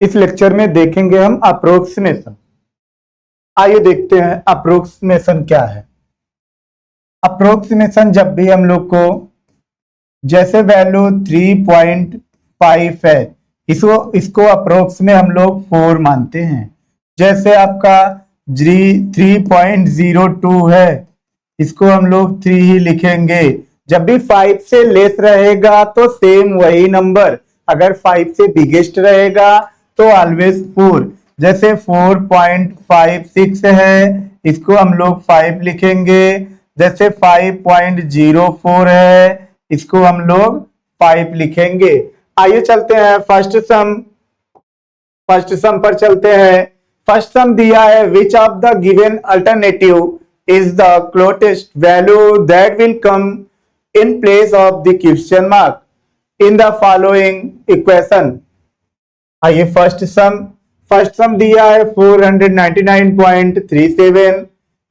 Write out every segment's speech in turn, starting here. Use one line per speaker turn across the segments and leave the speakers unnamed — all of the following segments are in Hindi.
इस लेक्चर में देखेंगे हम अप्रोक्सीमेशन। आइए देखते हैं अप्रोक्सीमेशन क्या है। अप्रोक्सीमेशन जब भी हम लोग को जैसे वैल्यू 3.5 है, इसको अप्रोक्स में हम लोग 4 मानते हैं। जैसे आपका 3.02 है, इसको हम लोग 3 ही लिखेंगे। जब भी 5 से लेस रहेगा तो सेम वही नंबर, अगर 5 से बिगेस्ट रहेगा तो ऑलवेज 4। जैसे 4.56 है, इसको हम लोग 5 लिखेंगे। जैसे 5.04 है, इसको हम लोग 5 लिखेंगे। आइए चलते हैं फर्स्ट सम पर चलते हैं। फर्स्ट सम दिया है, विच of the given alternative is the closest value that will come in place of the question mark in the following equation. आइए फर्स्ट सम दिया है 499.37,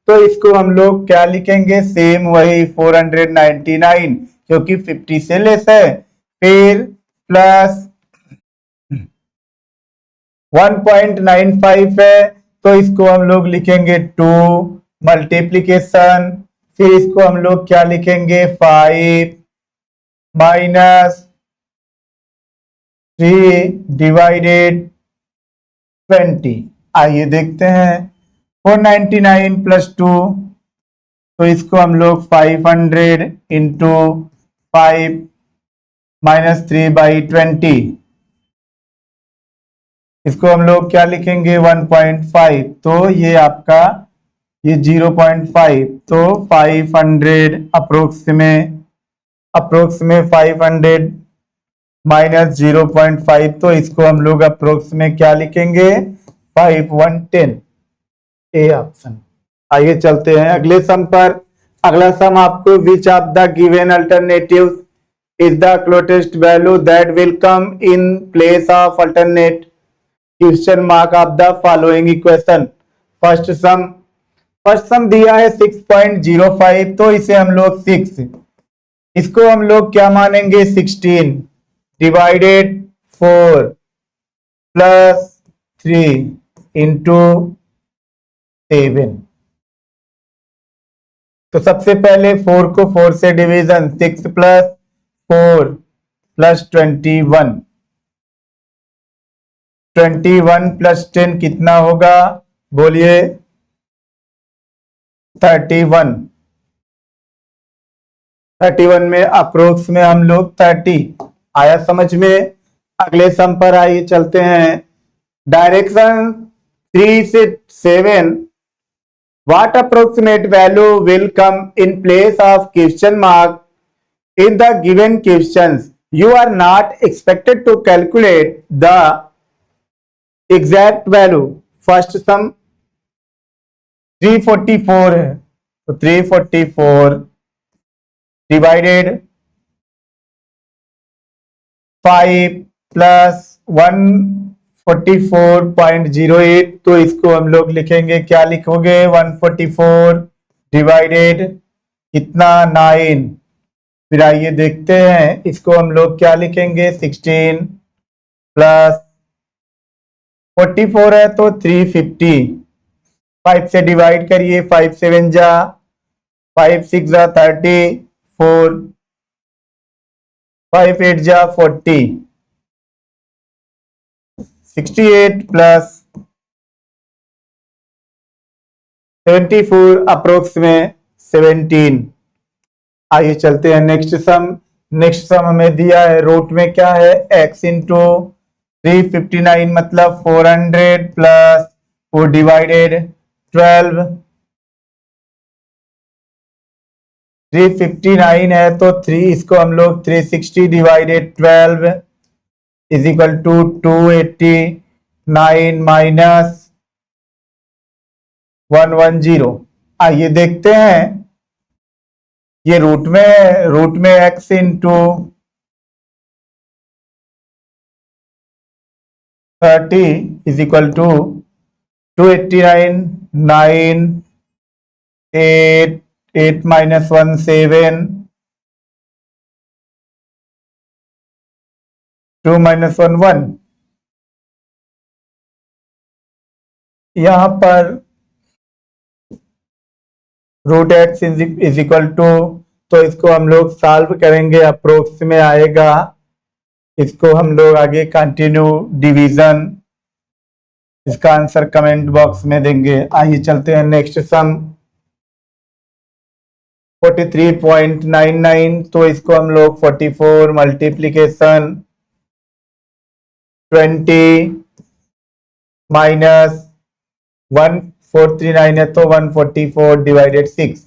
तो इसको हम लोग क्या लिखेंगे, सेम वही 499 क्योंकि 50 से लेस है। फिर प्लस 1.95 है, तो इसको हम लोग लिखेंगे 2 मल्टीप्लीकेशन। फिर इसको हम लोग क्या लिखेंगे, 5 माइनस 3 डिवाइडेड 20। आइए देखते हैं 499 प्लस 2, तो इसको हम लोग 500 इंटू 5 माइनस 3/20, इसको हम लोग क्या लिखेंगे 1.5, तो ये आपका ये 0.5, तो 500 अप्रोक्स में 500 माइनस 0.5, तो इसको हम लोग अप्रोक्स में क्या लिखेंगे 5110, ए ऑप्शन। आइए चलते हैं अगले सम पर। अगला सम आपको which of the given alternative is the closest value that will come in place of alternate question mark of the following equation. First sum दिया है 6.05, तो इसे हम लोग 6, इसको हम लोग क्या मानेंगे 16 डिवाइडेड 4 प्लस 3 इंटू 7। तो सबसे पहले 4 को 4 से डिवीजन, 6 प्लस 4 प्लस 21, 21 प्लस 10 कितना होगा, बोलिए 31। 31 में अप्रोक्स में हम लोग 30 आया समझ में। अगले सम पर आइए चलते हैं। डायरेक्शन 3 से 7, what approximate value will come in place of question mark in the given questions? You are not expected to calculate the exact value. First sum 344 है, तो 344 डिवाइडेड 5 प्लस 144.08, तो इसको हम लोग लिखेंगे, क्या लिखोगे 144 डिवाइडेड कितना 9। फिर आइए देखते हैं, इसको हम लोग क्या लिखेंगे 16 प्लस 44 है तो 350, 5 से डिवाइड करिए, 5 7 जा 5 6 जा 34, 5 8 जा 40, 68 प्लस 74 अप्रोक्स में 17। आइए चलते हैं नेक्स्ट सम हमें दिया है, रूट में क्या है x इंटू 359 मतलब 400 प्लस 4 डिवाइडेड 12, 359 है तो 3, इसको हम लोग 360 divided 12 is equal to 289 minus 110। आइए देखते हैं, ये रूट में x into 30 is equal to 289 9 8 8 minus 1 7 2 minus 1 1, यहाँ पर root x is equal to, तो इसको हम लोग सॉल्व करेंगे, अप्रोक्स में आएगा। इसको हम लोग आगे कंटिन्यू डिवीजन, इसका आंसर कमेंट बॉक्स में देंगे। आइए चलते हैं नेक्स्ट सम। 43.99, तो इसको हम लोग 44 मल्टीप्लीकेशन 20 माइनस 1439 है तो 144 डिवाइडेड 6।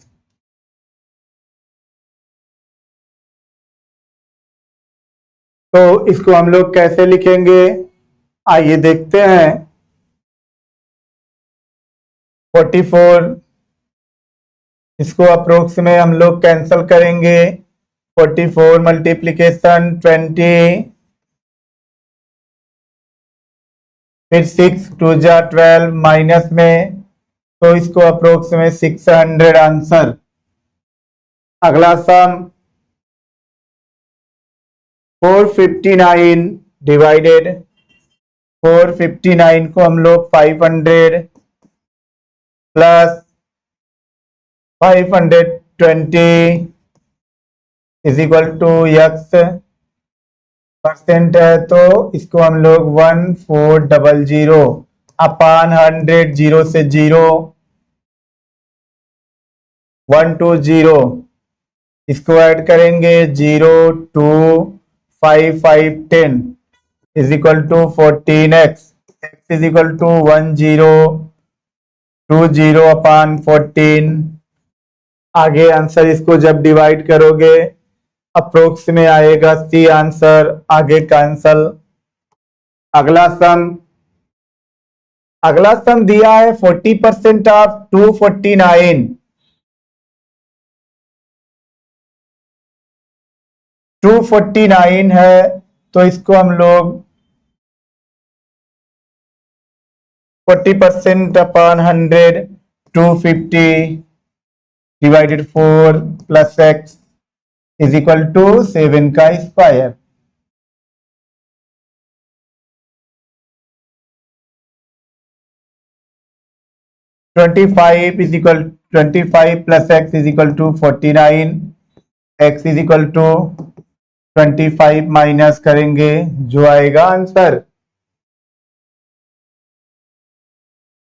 तो इसको हम लोग कैसे लिखेंगे, आइए देखते हैं। 44, इसको अप्रोक्स में हम लोग कैंसिल करेंगे। 44 मल्टीप्लीकेशन 20, फिर 6 2 जा 12 माइनस में, तो इसको अप्रोक्स में 600 आंसर। अगला सम 459 डिवाइडेड 459 को हम लोग 500 plus 520 is equal to x percent है, तो इसको हम लोग 1400 अपान 100, 0 से 0 120, इसको ऐड करेंगे 0 2 5 5 10 is equal to 14x, x is equal to 1020 upon 14। आगे आंसर इसको जब डिवाइड करोगे अप्रोक्स में आएगा सी आंसर, आगे कैंसल। अगला सम दिया है 40% ऑफ 249, 249 है, तो इसको हम लोग 40% upon 100 250 divided 4 plus x is equal to 7 का square. Is equal 25 plus x is equal to 49, x is equal to 25 minus करेंगे जो आएगा आंसर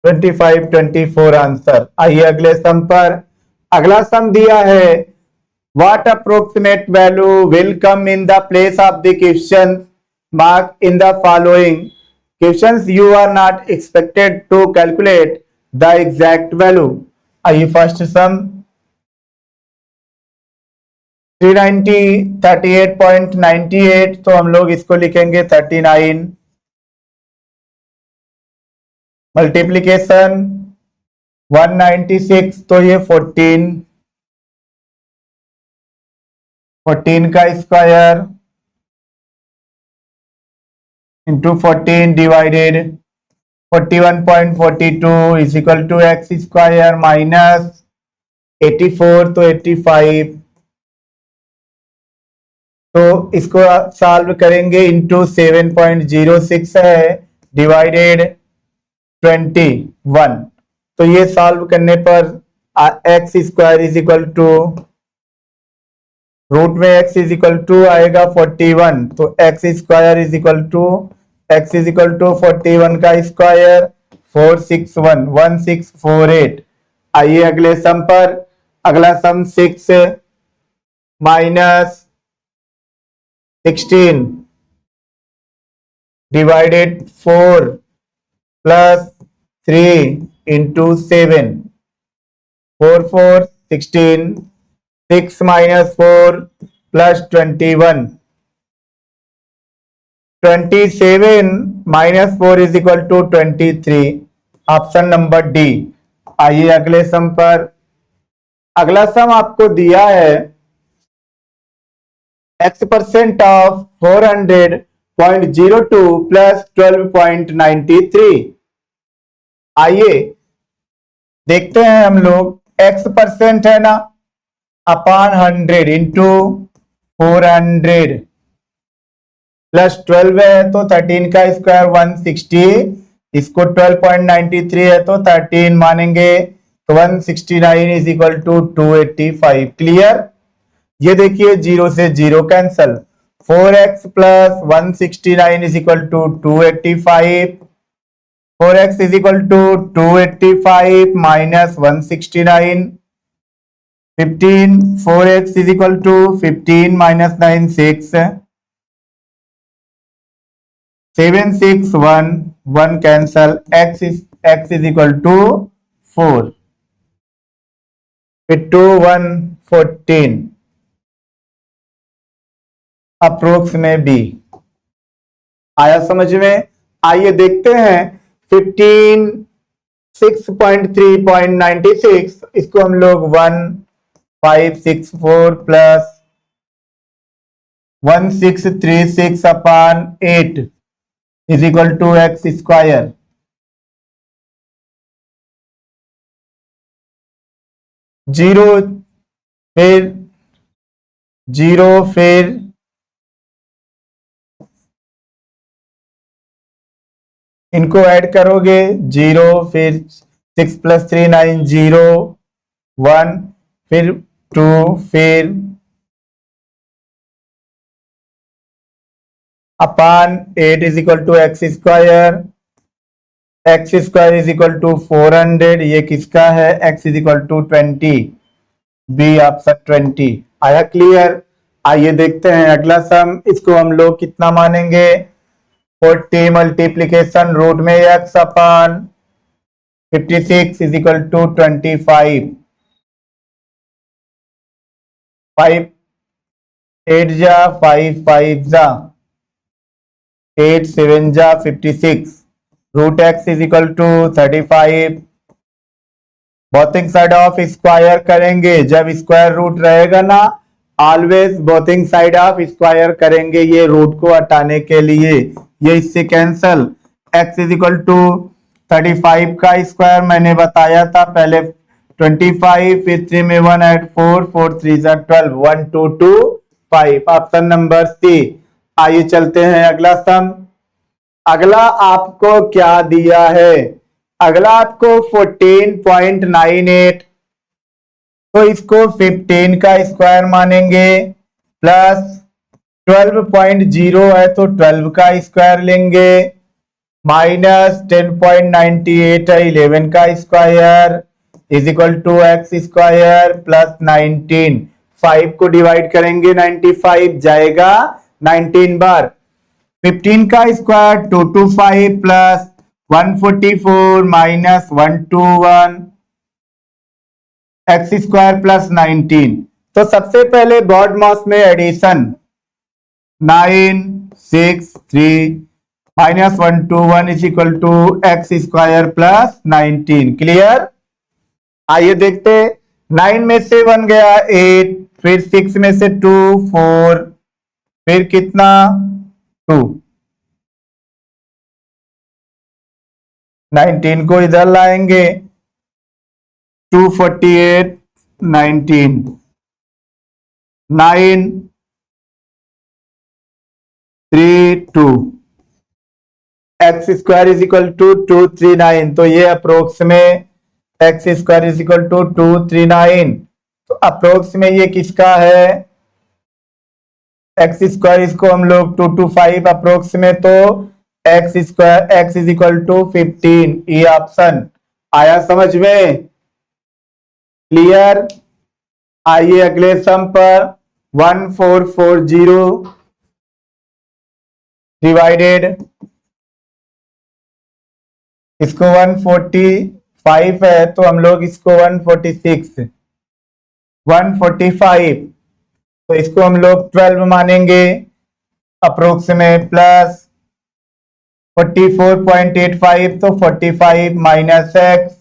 25 24 आंसर। आइए अगले सम पर। अगला सम दिया है what approximate value will come in the place of the question mark in the following questions you are not expected to calculate the exact value. आइए फर्स्ट सम 390 38.98, तो हम लोग इसको लिखेंगे 39 मल्टीप्लीकेशन 196, तो ये 14 का square into 14 divided 41.42 is equal to x square minus 84, तो 85, तो इसको सॉल्व करेंगे इंटू 7.06 है डिवाइडेड 21, तो ये सॉल्व करने पर x square is equal to root में x इज इक्वल टू आएगा 41, तो x square is equal to x is equal to 41 का स्क्वायर 461 1648। आइए अगले सम पर। अगला sum 6 minus 16 divided 4 plus 3 into 7 4 4 16 6 minus 4 plus 21 27 minus 4 is equal to 23, option number D. आइए अगले सम पर। अगला सम आपको दिया है x% ऑफ 400.02 प्लस 12.93। आइए देखते हैं हम लोग, x% है ना अपान 100 इंटू 400 प्लस 12 है तो 13 का स्क्वायर 160 इसको 12.93 है तो 13 मानेंगे, तो 169 इज इक्वल टू 285। क्लियर। ये देखिए 0 से 0 cancel, 4x plus 169 is equal to 285, 4x is equal to 285 minus 169, 15, 4x is equal to 15 minus 9 6, 7 6 1 1 cancel, x is equal to 4, फिर 2 1 14 अप्रोक्स में b। आया समझ में। आइए देखते हैं 15 6.3.96, इसको हम लोग 1564 plus 1636 upon 8 is equal to x square. Zero फिर 0 फिर इनको ऐड करोगे 0 फिर 6 प्लस 3 9 0 1 फिर 2 फिर upon 8 is equal to x square. X square is equal to 400, ये किसका है, x is equal to 20, B option 20। आया क्लियर। आइए देखते हैं अगला सम, इसको हम लोग कितना मानेंगे, 40 मल्टीप्लीकेशन रूट में x upon 56 is equal to 25, 5 8 जा 5 5 जा 8 7 जा 56, root x is equal to 35। Both side of square करेंगे, जब स्क्वायर रूट रहेगा ना always both side of square करेंगे, ये रूट को हटाने के लिए। ये इससे cancel, x is equal to 35 का स्क्वायर मैंने बताया था पहले 25, फिर 3 में 1 ऐड 4 4 3 12, 1 2 2 5, ऑप्शन नंबर सी। आइए चलते हैं अगला सम। अगला आपको क्या दिया है, अगला आपको 14.98, तो इसको 15 का स्क्वायर मानेंगे, प्लस 12.0 है तो 12 का स्क्वायर लेंगे, माइनस 10.98 है 11 का square is equal to x square plus 19। 5 को डिवाइड करेंगे 95 जाएगा 19 बार। 15 का square 225 plus 144 minus 121 x square plus 19। तो सबसे पहले बॉड मास में addition 9 6 3 minus 121 is equal to x square plus 19। Clear. आइए देखते, 9 में से 1 गया 8, फिर 6 में से 2 4, फिर कितना 2, 19 को इधर लाएंगे 248 19 9 3 2 x square is equal to 239। तो ये अप्रोक्स में x square is equal to 239, तो अप्रोक्स में ये किसका है, एक्स स्क्वायर, इसको हम लोग 225 अप्रोक्स में, तो x square x is equal to 15, ये ऑप्शन आया समझ में। क्लियर। आइए अगले सम पर 1440 डिवाइडेड, इसको 145 है तो हम लोग इसको 146 145, तो इसको हम लोग 12 मानेंगे अप्रोक्स में, प्लस 44.85, तो 45 minus x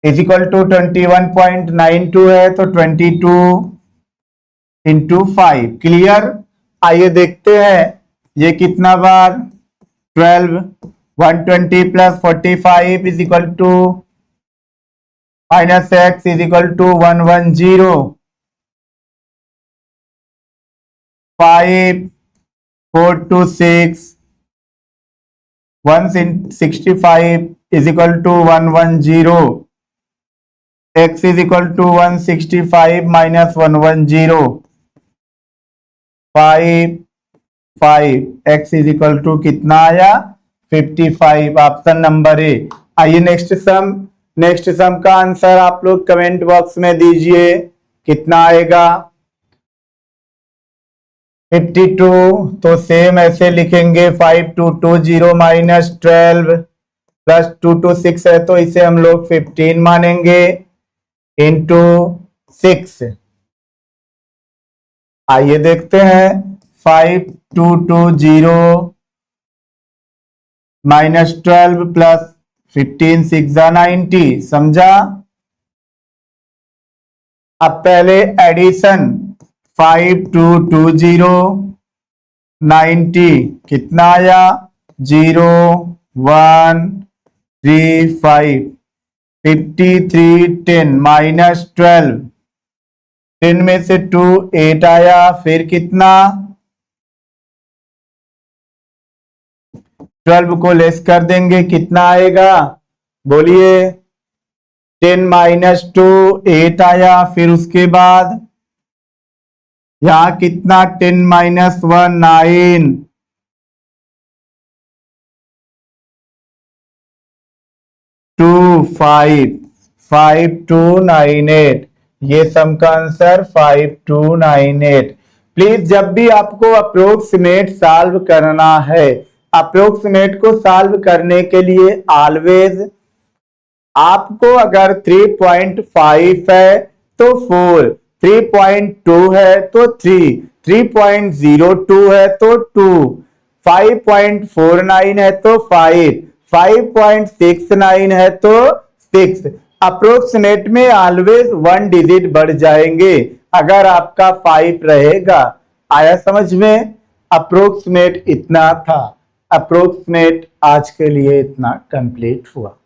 is equal to 21.92 है तो 22 इंटू 5। क्लियर। आइए देखते हैं ये कितना बार, 12 120 plus 45 is equal to minus x is equal to 110 5 4 2 6 165 is equal to 110, x is equal to 165 minus 110, 5 x is equal to कितना आया 55, ऑप्शन नंबर ए। आइए नेक्स्ट सम का आंसर आप लोग कमेंट बॉक्स में दीजिए, कितना आएगा 52। तो सेम ऐसे लिखेंगे 5220 माइनस 12 प्लस 226 है तो इसे हम लोग 15 मानेंगे इंटू 6। आइए देखते हैं 5220 माइनस 12 प्लस 15 6 90, समझा। अब पहले एडिशन 5220 90 कितना आया 0 1 3 5, 53 10 माइनस 12, 10 में से 2 8 आया, फिर कितना 12 को लेस कर देंगे, कितना आएगा बोलिए 10 माइनस 2 8 आया, फिर उसके बाद यहां कितना 10 माइनस 1 9, 2 5 5298, ये सम का आंसर 5298। प्लीज जब भी आपको अप्रोक्सीमेट सॉल्व करना है, अप्रोक्सीमेट को सॉल्व करने के लिए ऑलवेज आपको अगर 3.5 है तो 4, 3.2 है तो 3, 3.02 है तो 2, 5.49 है तो 5, 5.69 है तो 6। अप्रोक्सीमेट में ऑलवेज 1 डिजिट बढ़ जाएंगे अगर आपका 5 रहेगा। आया समझ में। अप्रोक्सीमेट इतना था, अप्रोक्सीमेट आज के लिए इतना कंप्लीट हुआ।